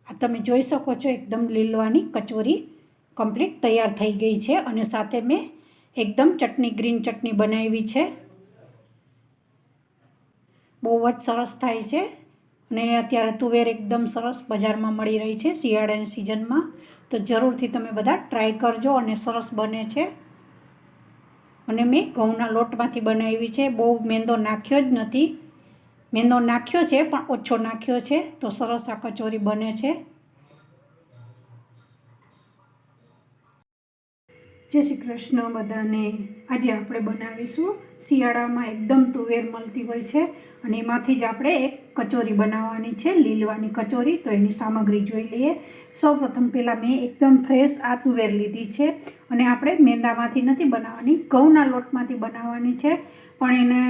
આ તમે જોઈ શકો છો એકદમ લીલવાની કચોરી કમ્પ્લીટ તૈયાર થઈ ગઈ છે અને સાથે મેં એકદમ ચટણી ગ્રીન ચટણી બનાવી છે। બહુ જ સરસ થાય છે અને અત્યારે તુવેર એકદમ સરસ બજારમાં મળી રહી છે શિયાળાની સિઝનમાં, તો જરૂરથી તમે બધા ટ્રાય કરજો અને સરસ બને છે। અને મેં ઘઉંના લોટમાંથી બનાવી છે, બહુ મેંદો નાખ્યો જ નથી, મેંદો નાખ્યો છે પણ ઓછો નાખ્યો છે, તો સરસ આ કચોરી બને છે। જય શ્રી કૃષ્ણ બધાને। આજે આપણે બનાવીશું, શિયાળામાં એકદમ તુવેર મળતી હોય છે અને એમાંથી જ આપણે એક કચોરી બનાવવાની છે, લીલવાની કચોરી। તો એની સામગ્રી જોઈ લઈએ। સૌપ્રથમ પહેલાં મેં એકદમ ફ્રેશ આ તુવેર લીધી છે અને આપણે મેંદામાંથી નથી બનાવવાની, ઘઉંના લોટમાંથી બનાવવાની છે, પણ એને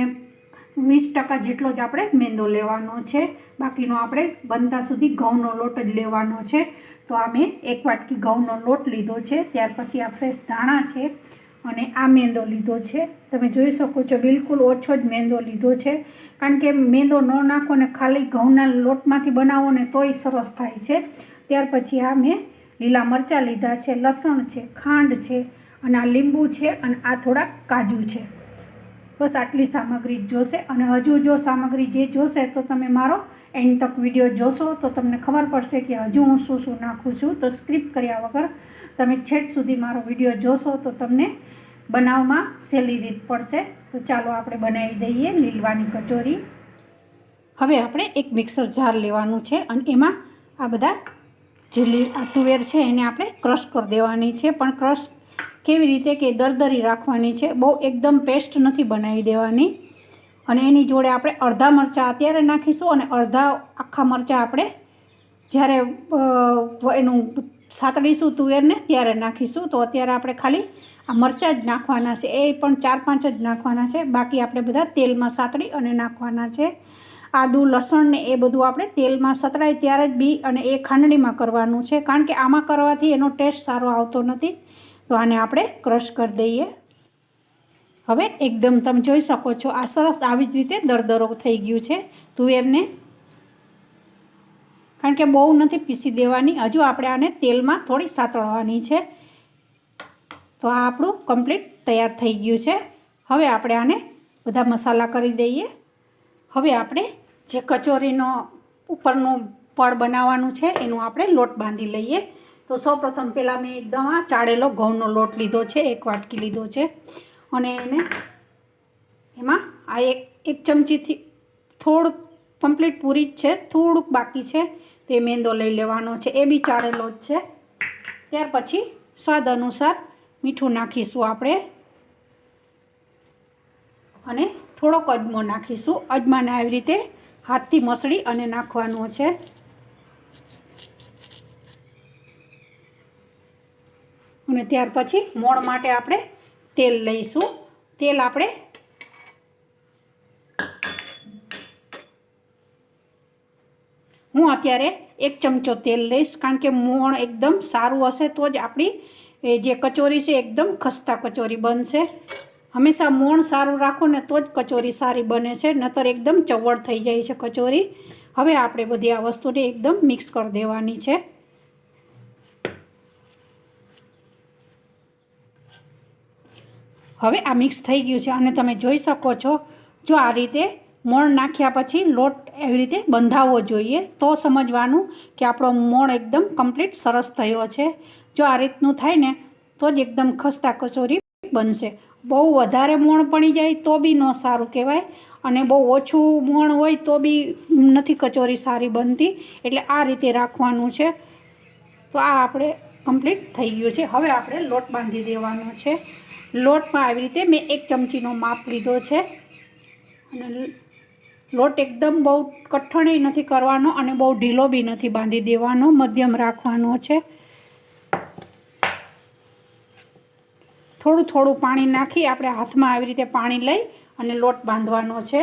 20% જેટલો જ આપણે મેંદો લેવાનો છે, બાકીનો આપણે બનતા સુધી ઘઉંનો લોટ જ લેવાનો છે। તો આ મેં 1 વાટકી ઘઉંનો લોટ લીધો છે, ત્યાર પછી આ ફ્રેશ ધાણા છે અને આ મેંદો લીધો છે। તમે જોઈ શકો છો બિલકુલ ઓછો જ મેંદો લીધો છે, કારણ કે મેંદો ન નાખો ને ખાલી ઘઉંના લોટમાંથી બનાવો ને તોય સરસ થાય છે। ત્યાર પછી આ મેં લીલા મરચાં લીધા છે, લસણ છે, ખાંડ છે અને આ લીંબુ છે અને આ થોડાક કાજુ છે। બસ આટલી સામગ્રી જ જોશે અને હજુ જો સામગ્રી જે જોશે તો તમે મારો એન્ડ તક વિડીયો જોશો તો તમને ખબર પડશે કે હજુ હું શું શું નાખું છું। તો સ્ક્રિપ કર્યા વગર તમે છેક સુધી મારો વિડીયો જોશો તો તમને બનાવવામાં સહેલી રીત પડશે। તો ચાલો આપણે બનાવી દઈએ લીલવાની કચોરી। હવે આપણે એક મિક્સર જાર લેવાનું છે અને એમાં આ બધા જે આ તુવેર છે એને આપણે ક્રશ કરી દેવાની છે, પણ ક્રશ કેવી રીતે કે દરદરી રાખવાની છે, બહુ એકદમ પેસ્ટ નથી બનાવી દેવાની। અને એની જોડે આપણે અડધા મરચાં અત્યારે નાખીશું અને અડધા આખા મરચાં આપણે જ્યારે એનું સાતળીશું તુવેરને ત્યારે નાખીશું। તો અત્યારે આપણે ખાલી આ મરચાં જ નાખવાના છે, એ પણ 4-5 જ નાખવાના છે, બાકી આપણે બધા તેલમાં સાતળી અને નાખવાના છે। આદુ લસણ ને એ બધું આપણે તેલમાં સતળાય ત્યારે જ બી અને એ ખાંડણીમાં કરવાનું છે, કારણ કે આમાં કરવાથી એનો ટેસ્ટ સારો આવતો નથી। તો આને આપણે ક્રશ કરી દઈએ। હવે એકદમ તમે જોઈ શકો છો આ સરસ આવી જ રીતે દરદરો થઈ ગયું છે તુવેરને, કારણ કે બહુ નથી પીસી દેવાની, હજુ આપણે આને તેલમાં થોડી સાતળવાની છે। તો આ આપણું કમ્પ્લીટ તૈયાર થઈ ગયું છે। હવે આપણે આને બધા મસાલા કરી દઈએ। હવે આપણે જે કચોરીનો ઉપરનું પડ બનાવવાનું છે એનું આપણે લોટ બાંધી લઈએ। તો સૌપ્રથમ પહેલાં મેં એકદમ આ ચાળેલો ઘઉંનો લોટ લીધો છે, 1 વાટકી લીધો છે અને એને એમાં આ એક ચમચીથી થોડુંક કમ્પ્લીટ પૂરી જ છે, થોડુંક બાકી છે, તે મેંદો લઈ લેવાનો છે, એ બી ચાળેલો જ છે। ત્યાર પછી સ્વાદ અનુસાર મીઠું નાખીશું આપણે અને થોડોક અજમો નાખીશું। અજમાને આવી રીતે હાથથી મસળી અને નાખવાનો છે। અને ત્યાર પછી મોણ માટે આપણે તેલ લઈશું। તેલ આપણે હું અત્યારે 1 ચમચો તેલ લઈશ, કારણ કે મોણ એકદમ સારું હશે તો જ આપણી જે કચોરી છે એકદમ ખસ્તા કચોરી બનશે। હંમેશા મોણ સારું રાખો ને તો જ કચોરી સારી બને છે, નહીતર એકદમ ચવડ થઈ જાય છે કચોરી। હવે આપણે બધી આ વસ્તુને એકદમ મિક્સ કરી દેવાની છે। હવે આ મિક્સ થઈ ગયું છે અને તમે જોઈ શકો છો જો આ રીતે મોણ નાખ્યા પછી લોટ એવી રીતે બંધાવવો જોઈએ, તો સમજવાનું કે આપણો મોણ એકદમ કમ્પ્લીટ સરસ થયો છે। જો આ રીતનું થાય ને તો જ એકદમ ખસ્તા કચોરી બનશે। બહુ વધારે મોણ પડી જાય તો બી ન સારું કહેવાય અને બહુ ઓછું મોણ હોય તો બી નથી કચોરી સારી બનતી, એટલે આ રીતે રાખવાનું છે। તો આ આપણે કમ્પ્લીટ થઈ ગયું છે। હવે આપણે લોટ બાંધી દેવાનો છે। લોટમાં આવી રીતે મેં 1 ચમચીનો માપ લીધો છે અને લોટ એકદમ બહુ કઠણ નથી કરવાનો અને બહુ ઢીલો બી નથી બાંધી દેવાનો, મધ્યમ રાખવાનો છે। થોડું થોડું પાણી નાખી આપણે હાથમાં આવી રીતે પાણી લઈ અને લોટ બાંધવાનો છે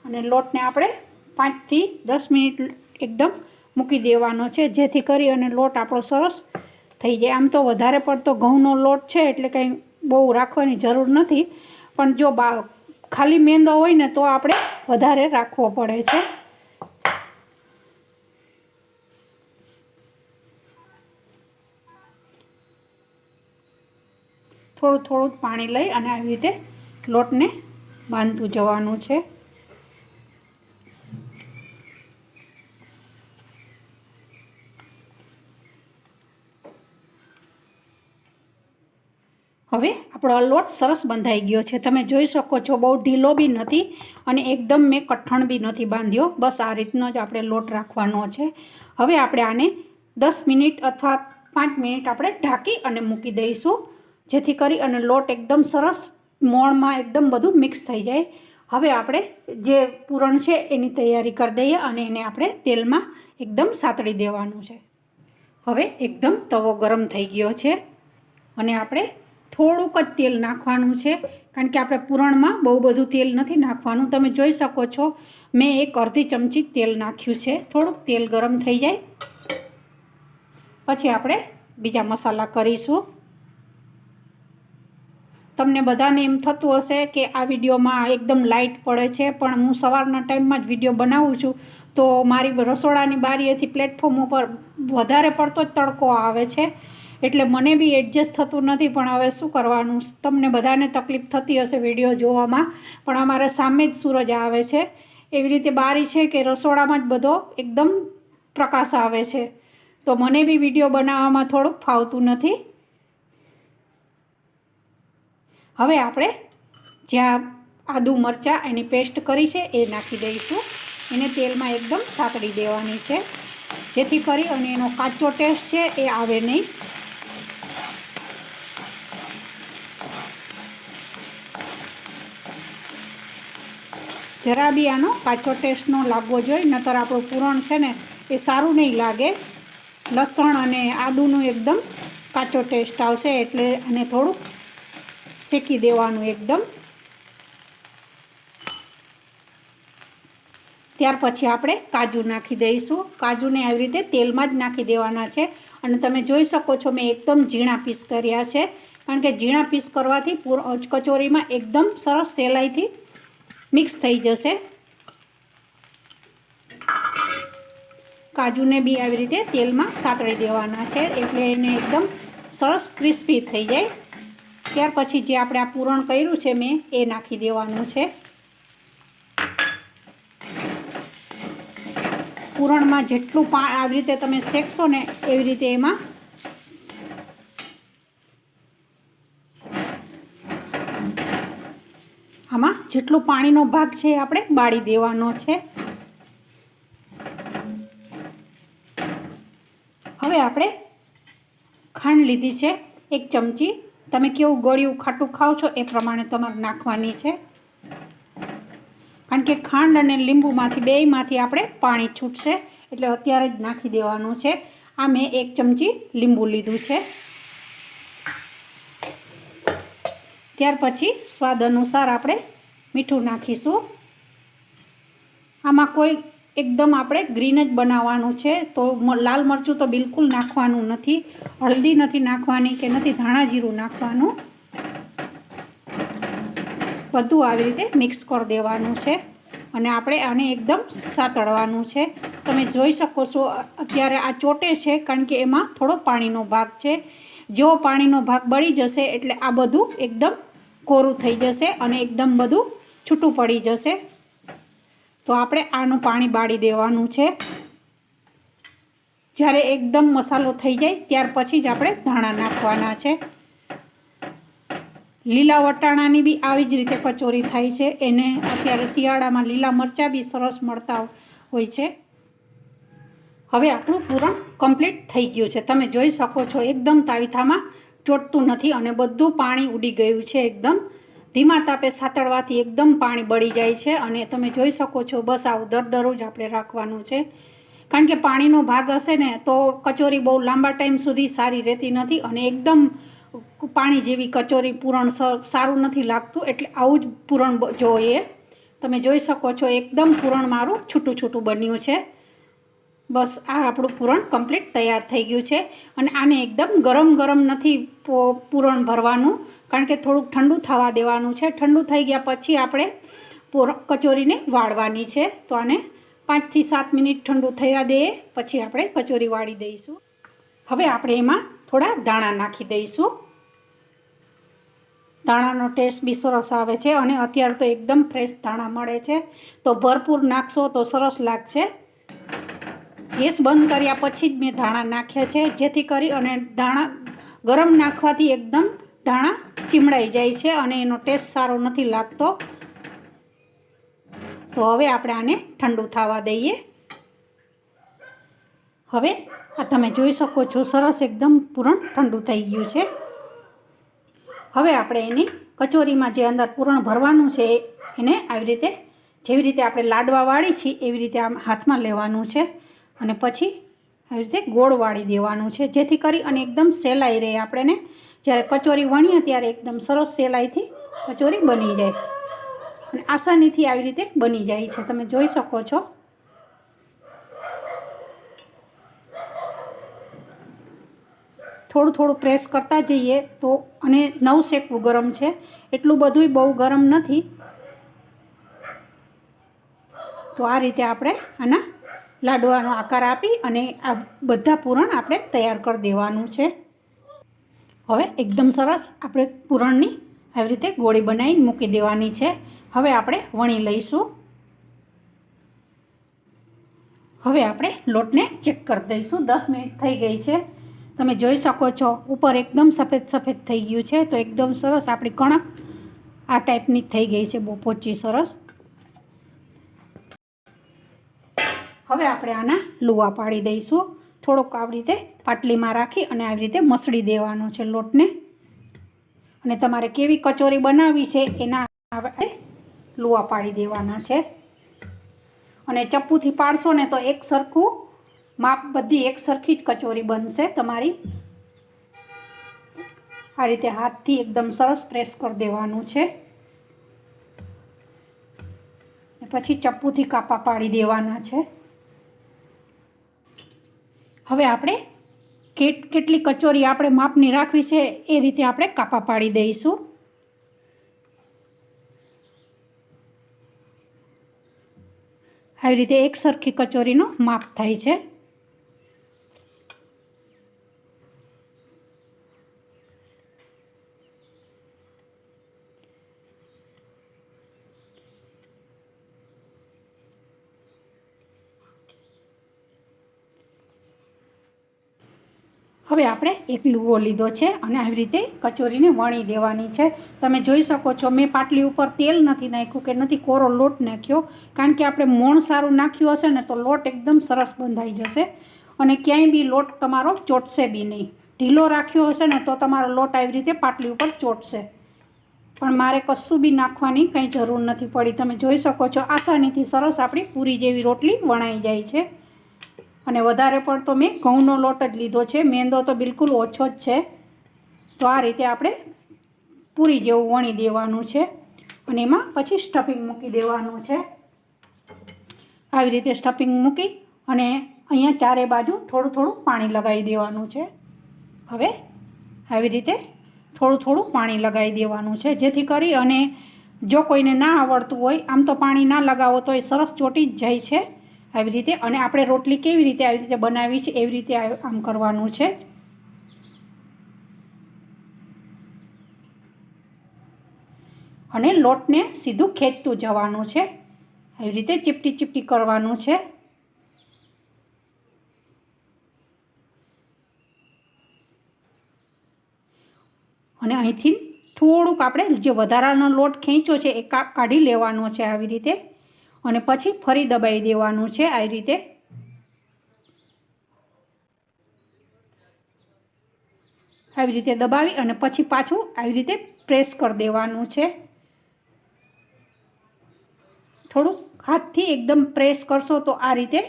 અને લોટને આપણે 5 થી 10 મિનિટ એકદમ મૂકી દેવાનો છે, જેથી કરી અને લોટ આપણો સરસ થઈ જાય। આમ તો વધારે પડતો ઘઉંનો લોટ છે એટલે કંઈ બહુ રાખવાની જરૂર નથી, પણ જો ખાલી મેંદો હોય ને તો આપણે વધારે રાખવો પડે છે। થોડું થોડું પાણી લઈ અને આવી રીતે લોટને બાંધતું જવાનું છે. હવે આપણો લોટ સરસ બંધાઈ ગયો છે. તમે જોઈ શકો છો બહુ ઢીલો બી નથી અને એકદમ મેં કઠણ બી નથી બાંધ્યો. બસ આ રીતનો જ આપણે લોટ રાખવાનો છે. હવે આપણે આને 10 મિનિટ અથવા 5 મિનિટ આપણે ઢાંકી અને મૂકી દઈશું, જેથી કરી અને લોટ એકદમ સરસ મોણમાં એકદમ બધું મિક્સ થઈ જાય. હવે આપણે જે પૂરણ છે એની તૈયારી કરી દઈએ અને એને આપણે તેલમાં એકદમ સાતળી દેવાનું છે. હવે એકદમ તવો ગરમ થઈ ગયો છે અને આપણે થોડુંક જ તેલ નાખવાનું છે, કારણ કે આપણે પૂરણમાં બહુ બધું તેલ નથી નાખવાનું. તમે જોઈ શકો છો મેં એક અડધી ચમચી તેલ નાખ્યું છે. થોડુંક તેલ ગરમ થઈ જાય પછી આપણે બીજા મસાલા કરીશું. તમને બધાને એમ થતું હશે કે આ વિડીયોમાં એકદમ લાઇટ પડે છે, પણ હું સવારના ટાઈમમાં જ વિડીયો બનાવું છું તો મારી રસોડાની બારીએથી પ્લેટફોર્મ ઉપર વધારે પડતો જ તડકો આવે છે, એટલે મને બી એડજસ્ટ થતું નથી. પણ હવે શું કરવાનું, તમને બધાને તકલીફ થતી હશે વિડીયો જોવામાં, પણ અમારે સામે જ સૂરજ આવે છે. એવી રીતે બારી છે કે રસોડામાં જ બધો એકદમ પ્રકાશ આવે છે, તો મને બી વિડીયો બનાવવામાં થોડુંક ફાવતું નથી. હવે આપણે જ્યાં આદુ મરચાં એની પેસ્ટ કરી છે એ નાખી દઈશું. એને તેલમાં એકદમ સાતળી દેવાની છે, જેથી કરી અને એનો કાચો ટેસ્ટ છે એ આવે નહીં. જરા બી આનો કાચો ટેસ્ટ ન લાગવો જોઈએ, નહીતર આપણું પૂરણ છે ને એ સારું નહીં લાગે. લસણ અને આદુનું એકદમ કાચો ટેસ્ટ આવશે, એટલે આને થોડુંક શેકી દેવાનું એકદમ. ત્યાર પછી આપણે કાજુ નાખી દઈશું. કાજુને આવી રીતે તેલમાં જ નાખી દેવાના છે અને તમે જોઈ શકો છો મેં એકદમ ઝીણા પીસ કર્યા છે, કારણ કે ઝીણા પીસ કરવાથી કચોરીમાં એકદમ સરસ સહેલાઈથી મિક્સ થઈ જશે. કાજુને બી આવી રીતે તેલમાં સાતળી દેવાના છે, એટલે એને એકદમ સરસ ક્રિસ્પી થઈ જાય. ત્યાર પછી જે આપણે આ પૂરણ કર્યું છે મેં એ નાખી દેવાનું છે. પૂરણમાં જેટલું આવી રીતે તમે શેકશો ને એવી રીતે એમાં આમાં જેટલું પાણીનો ભાગ છે એ આપણે બાળી દેવાનો છે. હવે આપણે ખાંડ લીધી છે 1 ચમચી. તમે કેવું ગળ્યું ખાટું ખાઓ છો એ પ્રમાણે તમારે નાખવાની છે, કારણ કે ખાંડ અને લીંબુમાંથી બેયમાંથી આપણે પાણી છૂટશે, એટલે અત્યારે જ નાખી દેવાનું છે. આ મેં 1 ચમચી લીંબુ લીધું છે. ત્યાર પછી સ્વાદ અનુસાર આપણે મીઠું નાખીશું. આમાં કોઈ એકદમ આપણે ગ્રીન જ બનાવવાનું છે, તો લાલ મરચું તો બિલકુલ નાખવાનું નથી, હળદી નથી નાખવાની કે નથી ધાણા જીરું નાખવાનું. બધું આવી રીતે મિક્સ કરી દેવાનું છે અને આપણે આને એકદમ સાતળવાનું છે. તમે જોઈ શકો છો અત્યારે આ ચોટે છે, કારણ કે એમાં થોડો પાણીનો ભાગ છે. જો પાણીનો ભાગ બળી જશે એટલે આ બધું એકદમ કોરું થઈ જશે અને એકદમ બધું છૂટું પડી જશે. તો આપણે આનું પાણી બાળી દેવાનું છે. જ્યારે એકદમ મસાલો થઈ જાય ત્યાર પછી જ આપણે ધાણા નાખવાના છે. લીલા વટાણાની બી આવી જ રીતે કચોરી થાય છે. એને અત્યારે શિયાળામાં લીલા મરચાં બી સરસ મળતા હોય છે. હવે આપણું પૂરણ કમ્પ્લીટ થઈ ગયું છે. તમે જોઈ શકો છો એકદમ તાવીથામાં ચોટતું નથી અને બધું પાણી ઉડી ગયું છે. એકદમ ધીમા તાપે સાતળવાથી એકદમ પાણી બળી જાય છે અને તમે જોઈ શકો છો બસ આવું દરદરું જ આપણે રાખવાનું છે, કારણ કે પાણીનો ભાગ હશે ને તો કચોરી બહુ લાંબા ટાઈમ સુધી સારી રહેતી નથી અને એકદમ પાણી જેવી કચોરી પૂરણ સારું નથી લાગતું. એટલે આવું જ પૂરણ જોઈએ. તમે જોઈ શકો છો એકદમ પૂરણ મારું છૂટું છૂટું બન્યું છે. બસ આ આપણું પૂરણ કમ્પ્લીટ તૈયાર થઈ ગયું છે અને આને એકદમ ગરમ ગરમ નથી પૂરણ ભરવાનું, કારણ કે થોડુંક ઠંડુ થવા દેવાનું છે. ઠંડુ થઈ ગયા પછી આપણે કચોરીને વાળવાની છે, તો આને 5 થી 7 મિનિટ ઠંડુ થવા દઈએ પછી આપણે કચોરી વાળી દઈશું. હવે આપણે એમાં થોડા દાણા નાખી દઈશું. ધાણાનો ટેસ્ટ બી સરસ આવે છે અને અત્યારે તો એકદમ ફ્રેશ ધાણા મળે છે, તો ભરપૂર નાખશો તો સરસ લાગશે. ગેસ બંધ કર્યા પછી જ મેં ધાણા નાખ્યા છે, જેથી કરી અને ધાણા ગરમ નાખવાથી એકદમ ધાણા ચીમડાઈ જાય છે અને એનો ટેસ્ટ સારો નથી લાગતો. તો હવે આપણે આને ઠંડુ થવા દઈએ. હવે આ તમે જોઈ શકો છો સરસ એકદમ પૂરણ ઠંડુ થઈ ગયું છે. હવે આપણે એની કચોરીમાં જે અંદર પૂરણ ભરવાનું છે એને આવી રીતે જેવી રીતે આપણે લાડવા વાળી છીએ એવી રીતે આમ હાથમાં લેવાનું છે અને પછી આવી રીતે ગોળ વાળી દેવાનું છે, જેથી કરી અને એકદમ સહેલાઈ રહે. આપણે જ્યારે કચોરી વણીએ ત્યારે એકદમ સરસ સહેલાઈથી કચોરી બની જાય અને આસાનીથી આવી રીતે બની જાય છે. તમે જોઈ શકો છો. થોડું થોડું પ્રેસ કરતા જઈએ તો, અને નવ શેકવું ગરમ છે, એટલું બધુંય બહુ ગરમ નથી. તો આ રીતે આપણે આના લાડવાનો આકાર આપી અને આ બધા પૂરણ આપણે તૈયાર કરી દેવાનું છે. હવે એકદમ સરસ આપણે પૂરણની આવી રીતે ગોળી બનાવી મૂકી દેવાની છે. હવે આપણે વણી લઈશું. હવે આપણે લોટને ચેક કરી દઈશું. 10 મિનિટ થઈ ગઈ છે. તમે જોઈ શકો છો ઉપર એકદમ સફેદ સફેદ થઈ ગયું છે, તો એકદમ સરસ આપણી કણક આ ટાઈપની થઈ ગઈ છે, બહુ પોચી સરસ. હવે આપણે આના લુવા પાડી દઈશું. થોડોક આવી રીતે પાટલીમાં રાખી અને આવી રીતે મસળી દેવાનો છે લોટને. અને તમારે કેવી કચોરી બનાવવી છે એના આપણે લુવા પાડી દેવાના છે. અને ચપ્પુથી પાડશો ને તો એક સરખું માપ, બધી એક સરખી જ કચોરી બનશે તમારી. આ રીતે હાથથી એકદમ સરસ પ્રેસ કરી દેવાનું છે. પછી ચપ્પુથી કાપા પાડી દેવાના છે. હવે આપણે કેટલી કચોરી આપણે માપની રાખવી છે એ રીતે આપણે કાપા પાડી દઈશું. આવી રીતે એક સરખી કચોરીનો માપ થાય છે. હવે આપણે એક લુવો લીધો છે અને આવી રીતે કચોરીને વણી દેવાની છે. તમે જોઈ શકો છો મેં પાટલી ઉપર તેલ નથી નાખ્યું કે નથી કોરો લોટ નાખ્યો, કારણ કે આપણે મોણ સારું નાખ્યું હશે ને તો લોટ એકદમ સરસ બંધાઈ જશે અને ક્યાંય બી લોટ તમારો ચોટશે બી નહીં. ઢીલો રાખ્યો હશે ને તો તમારો લોટ આવી રીતે પાટલી ઉપર ચોટશે. પણ મારે કશું બી નાખવાની કંઈ જરૂર નથી પડી. તમે જોઈ શકો છો આસાનીથી સરસ આપણી પૂરી જેવી રોટલી વણાઈ જાય છે. અને વધારે પડતો મેં ઘઉંનો લોટ જ લીધો છે, મેંદો તો બિલકુલ ઓછો જ છે. તો આ રીતે આપણે પૂરી જેવું વણી દેવાનું છે અને એમાં પછી સ્ટફિંગ મૂકી દેવાનું છે. આવી રીતે સ્ટફિંગ મૂકી અને અહીંયા ચારે બાજુ થોડું થોડું પાણી લગાવી દેવાનું છે. હવે આવી રીતે થોડું થોડું પાણી લગાવી દેવાનું છે, જેથી કરી અને જો કોઈને ના આવડતું હોય, આમ તો પાણી ના લગાવો તો એ સરસ ચોટી જ જાય છે આવી રીતે. અને આપણે રોટલી કેવી રીતે આવી રીતે બનાવી છે એવી રીતે આમ કરવાનું છે. અને લોટને સીધું ખેંચતું જવાનું છે. આવી રીતે ચીપટી ચીપટી કરવાનું છે. અને અહીંથી થોડુંક આપણે જે વધારાનો લોટ ખેંચ્યો છે એ કાઢી લેવાનો છે આવી રીતે. અને પછી ફરી દબાવી દેવાનું છે આવી રીતે. આવી રીતે દબાવી અને પછી પાછું આવી રીતે પ્રેસ કરી દેવાનું છે. થોડુંક હાથથી એકદમ પ્રેસ કરશો તો આ રીતે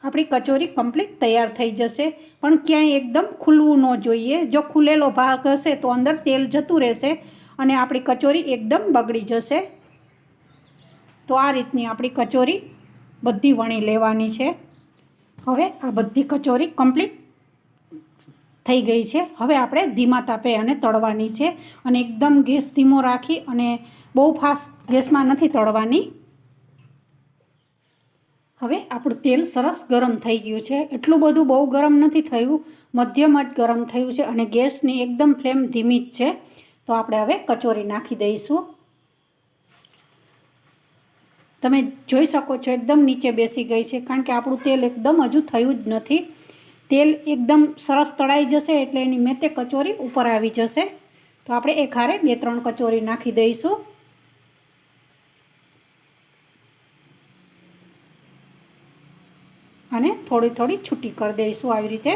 આપણી કચોરી કમ્પ્લીટ તૈયાર થઈ જશે. પણ ક્યાંય એકદમ ખુલવું ન જોઈએ. જો ખુલેલો ભાગ હશે તો અંદર તેલ જતું રહેશે અને આપણી કચોરી એકદમ બગડી જશે. તો આ રીતની આપણી કચોરી બધી વણી લેવાની છે. હવે આ બધી કચોરી કમ્પ્લીટ થઈ ગઈ છે. હવે આપણે ધીમા તાપે અને તળવાની છે અને એકદમ ગેસ ધીમો રાખી અને બહુ ફાસ્ટ ગેસમાં નથી તળવાની. હવે આપણું તેલ સરસ ગરમ થઈ ગયું છે. એટલું બધું બહુ ગરમ નથી થયું, મધ્યમ જ ગરમ થયું છે અને ગેસની એકદમ ફ્લેમ ધીમી જ છે. તો આપણે હવે કચોરી નાખી દઈશું. તમે જોઈ શકો છો એકદમ નીચે બેસી ગઈ છે, કારણ કે આપણું તેલ એકદમ હજુ થયું જ નથી. તેલ એકદમ સરસ તળાઈ જશે એટલે એની મેતે કચોરી ઉપર આવી જશે. તો આપણે એક હારે 2-3 કચોરી નાખી દઈશું. અને થોડી થોડી છૂટી કરી દઈશું આવી રીતે.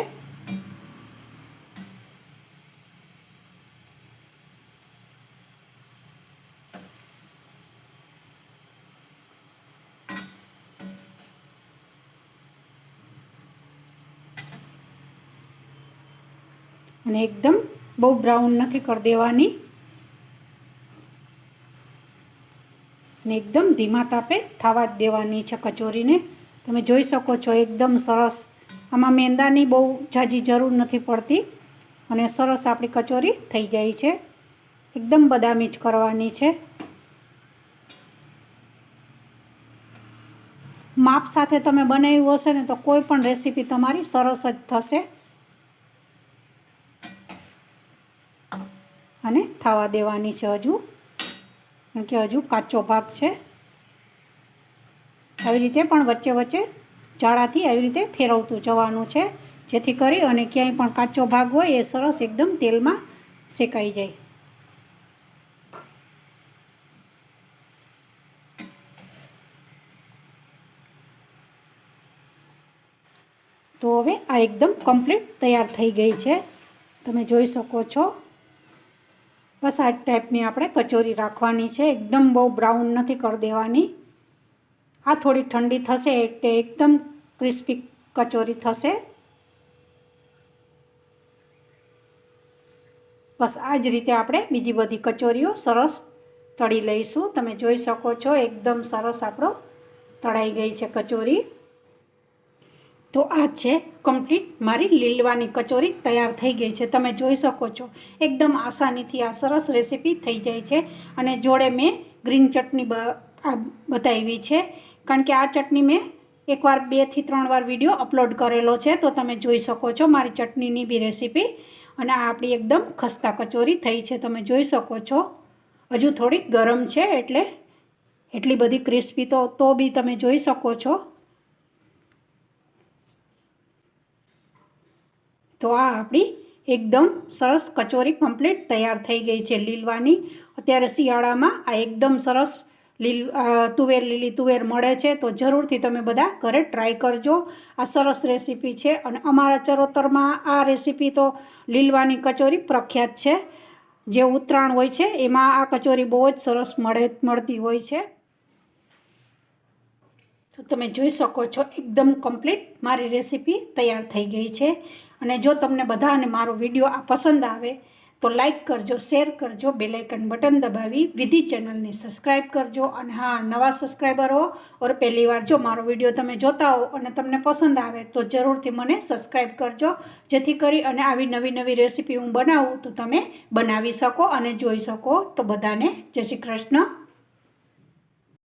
અને એકદમ બહુ બ્રાઉન નથી કરી દેવાની, અને એકદમ ધીમા તાપે થવા જ દેવાની છે કચોરીને. તમે જોઈ શકો છો એકદમ સરસ. આમાં મેંદાની બહુ ઝાઝી જરૂર નથી પડતી અને સરસ આપણી કચોરી થઈ જાય છે. એકદમ બદામી જ કરવાની છે. માપ સાથે તમે બનાવ્યું હશે ને તો કોઈ પણ રેસીપી તમારી સરસ જ થશે. અને થવા દેવાની છે હજુ, કારણ કે હજુ કાચો ભાગ છે. આવી રીતે પણ વચ્ચે વચ્ચે જાળાથી આવી રીતે ફેરવતું જવાનું છે, જેથી કરી અને ક્યાંય પણ કાચો ભાગ હોય એ સરસ એકદમ તેલમાં શેકાઈ જાય. તો હવે આ એકદમ કમ્પ્લીટ તૈયાર થઈ ગઈ છે. તમે જોઈ શકો છો. બસ આ ટાઈપની આપણે કચોરી રાખવાની છે. એકદમ બહુ બ્રાઉન નથી કરી દેવાની. આ થોડી ઠંડી થશે એટલે એકદમ ક્રિસ્પી કચોરી થશે. બસ આ જ રીતે આપણે બીજી બધી કચોરીઓ સરસ તળી લઈશું. તમે જોઈ શકો છો એકદમ સરસ આપણો તળાઈ ગઈ છે કચોરી. તો આ છે કમ્પ્લીટ મારી લીલવાની કચોરી તૈયાર થઈ ગઈ છે. તમે જોઈ શકો છો એકદમ આસાનીથી આ સરસ રેસીપી થઈ જાય છે. અને જોડે મેં ગ્રીન ચટણી બતાવી છે, કારણ કે આ ચટણી મેં એકવાર 2 થી 3 વાર વિડીયો અપલોડ કરેલો છે, તો તમે જોઈ શકો છો મારી ચટણીની બી રેસીપી. અને આ આપણી એકદમ ખસ્તા કચોરી થઈ છે. તમે જોઈ શકો છો હજુ થોડીક ગરમ છે એટલે એટલી બધી ક્રિસ્પી તો બી તમે જોઈ શકો છો. તો આ આપણી એકદમ સરસ કચોરી કમ્પ્લીટ તૈયાર થઈ ગઈ છે લીલવાની. અત્યારે શિયાળામાં આ એકદમ સરસ લીલી તુવેર મળે છે, તો જરૂરથી તમે બધા ઘરે ટ્રાય કરજો. આ સરસ રેસીપી છે અને અમારા ચરોતરમાં આ રેસીપી તો લીલવાની કચોરી પ્રખ્યાત છે. જે ઉત્તરાયણ હોય છે એમાં આ કચોરી બહુ જ સરસ મળતી હોય છે. તો તમે જોઈ શકો છો એકદમ કમ્પ્લીટ મારી રેસીપી તૈયાર થઈ ગઈ છે. અને જો તમને બધાને મારો વિડીયો આ પસંદ આવે તો લાઈક કરજો, શેર કરજો, બેલ આઇકન બટન દબાવી વિધિ ચેનલને સબસ્ક્રાઈબ કરજો. અને હા, નવા સબસ્ક્રાઈબર હો ઓર પહેલી વાર જો મારો વિડીયો તમે જોતા હો અને તમને પસંદ આવે તો જરૂરથી મને સબસ્ક્રાઈબ કરજો, જેથી કરી અને આવી નવી નવી રેસીપી હું બનાવું તો તમે બનાવી શકો અને જોઈ શકો. તો બધાને જય શ્રી કૃષ્ણ.